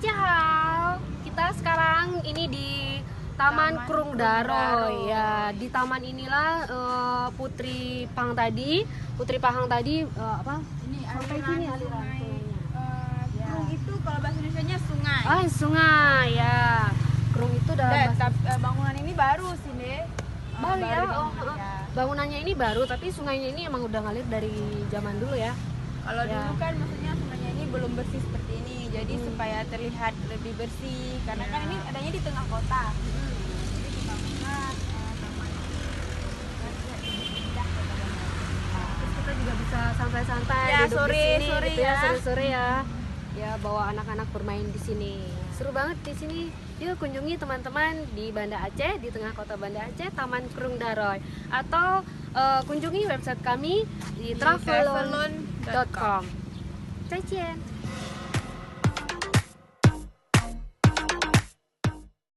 Dajahal. Kita sekarang ini di Taman Krung Daroy ya. Di taman inilah Putri Pahang tadi apa? Ini Sampai sini aliran sungainya. Krung itu kalau bahasa Indonesianya sungai. Ah, sungai ya. Krung itu dalam bahasa Bangunan ini baru sih, Dek. baru ya. dibangun, ya. Bangunannya ini baru, tapi sungainya ini emang udah ngalir dari zaman dulu ya. Kalau Ya. dulu kan maksudnya sungainya ini belum bersih seperti ini. Jadi supaya terlihat lebih bersih karena kan ini adanya di tengah kota. Jadi dibangunlah taman. Terus kita juga bisa santai-santai Ya, duduk sore- di sini sore gitu ya, ya. sore-sore ya. Ya, bawa anak-anak bermain di sini. Seru banget di sini. Yuk kunjungi teman-teman di Banda Aceh, di tengah kota Banda Aceh, Taman Krung Daroy, atau kunjungi website kami di travelon.com. 再见。